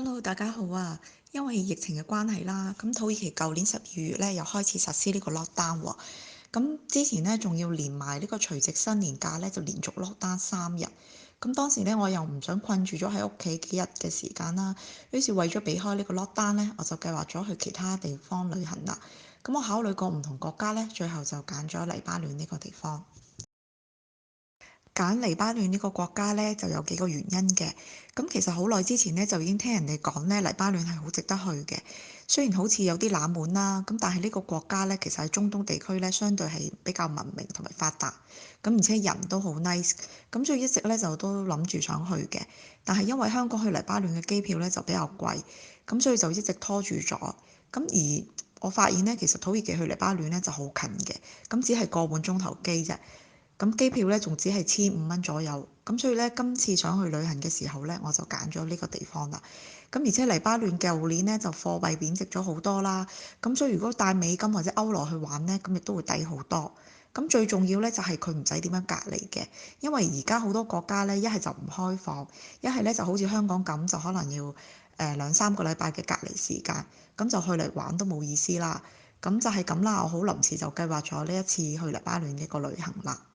Hello，大家好啊！因為疫情嘅關係啦，咁土耳其舊年12月咧又開始實施呢個 lockdown 喎。咁之前咧仲要連埋呢個除夕新年假咧，就連續 lockdown 3日。咁當時咧我又唔想困住咗喺屋企幾日嘅時間啦，於是為咗避開呢個 lockdown 咧，我就計劃咗去其他地方旅行啦。咁我考慮過唔同國家咧，最後就揀咗黎巴嫩呢個地方。揀黎巴嫩呢個國家呢，就有幾個原因嘅。咁其實好耐之前呢，就已經聽人哋講呢，黎巴嫩係好值得去嘅。雖然好似有啲冷門啦，咁但係呢個國家呢，其實喺中東地區呢，相對係比較文明同埋發達。咁而且人都好 nice，咁所以一直呢，就都諗住想去嘅。但係因為香港去黎巴嫩嘅機票呢，就比較貴，咁所以就一直拖住咗。咁而我發現呢，其實土耳其去黎巴嫩呢就好近嘅，咁只係個半鐘頭機啫。咁機票咧仲只係1500蚊左右，咁所以咧今次想去旅行嘅時候咧，我就揀咗呢個地方啦。咁而且黎巴嫩舊年咧就貨幣貶值咗好多啦，咁所以如果帶美金或者歐羅去玩咧，咁亦都會抵好多。咁最重要咧就係佢唔使點樣隔離嘅，因為而家好多國家咧一係就唔開放，一係咧就好似香港咁就可能要2、3個禮拜嘅隔離時間，咁就去嚟玩都冇意思啦。咁就係咁啦，我好臨時就計劃咗呢一次去黎巴嫩嘅一個旅行啦。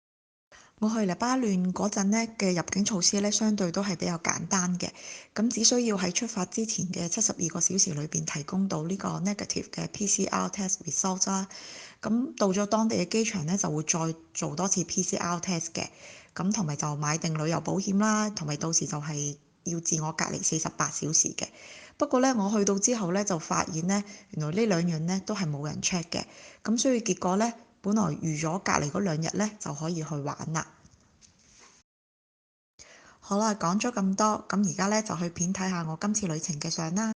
我去黎巴嫩嗰陣呢嘅入境措施呢，相對都係比較簡單嘅，咁只需要喺出發之前嘅72個小時裏邊提供到呢個 negative 嘅 PCR test result 啦。咁到咗當地嘅機場呢，就會再做多次 PCR test 嘅，咁同埋就買定旅遊保險啦，同埋到時就係要自我隔離48小時嘅。不過呢，我去到之後呢，就發現呢，原來呢兩樣呢都係冇人 check 嘅，咁所以結果呢，本來預咗隔離嗰2日呢，就可以去玩啦。好啦，講咗咁多，咁而家咧就去片睇下我今次旅程嘅相啦。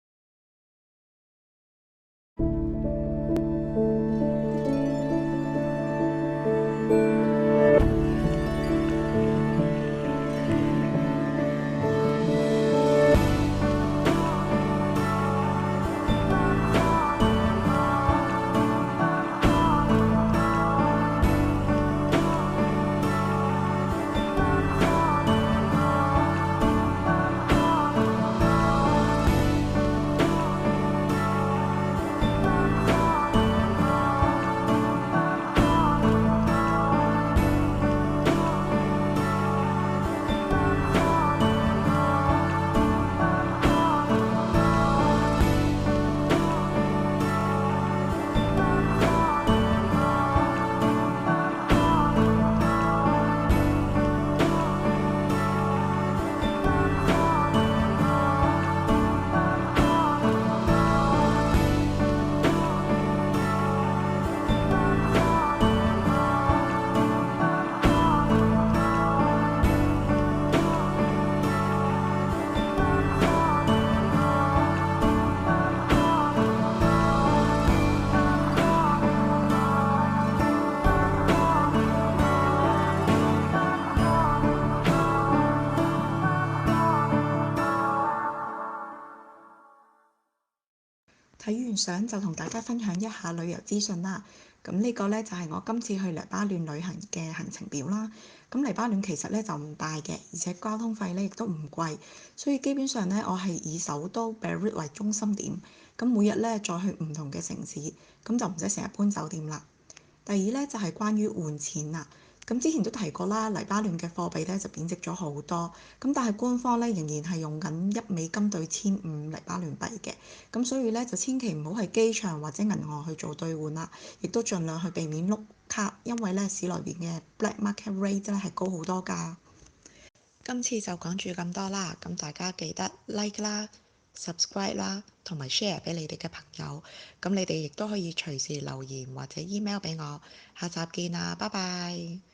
睇完相就同大家分享一下旅遊資訊啦。咁呢個呢，就係我今次去黎巴嫩旅行嘅行程表啦。咁黎巴嫩其實呢，就唔大嘅，而且交通費呢亦都唔貴，所以基本上呢，我係以首都 Beirut 為中心點，咁每日呢，再去唔同嘅城市，咁就唔使成日搬酒店啦。第二呢，就係關於換錢啦。咁之前都提過啦，黎巴嫩嘅貨幣咧就貶值咗好多，咁但係官方咧仍然係用緊1美金兌15黎巴嫩幣嘅，咁所以咧就千祈唔好喺機場或者銀行去做兌換啦，亦都盡量去避免碌卡，因為咧市內邊嘅 black market rate 咧係高好多㗎。今次就講住咁多啦，咁大家記得 like 啦、subscribe 啦，同埋 share 俾你哋嘅朋友，咁你哋亦都可以隨時留言或者 email 俾我。下集見啦，拜拜。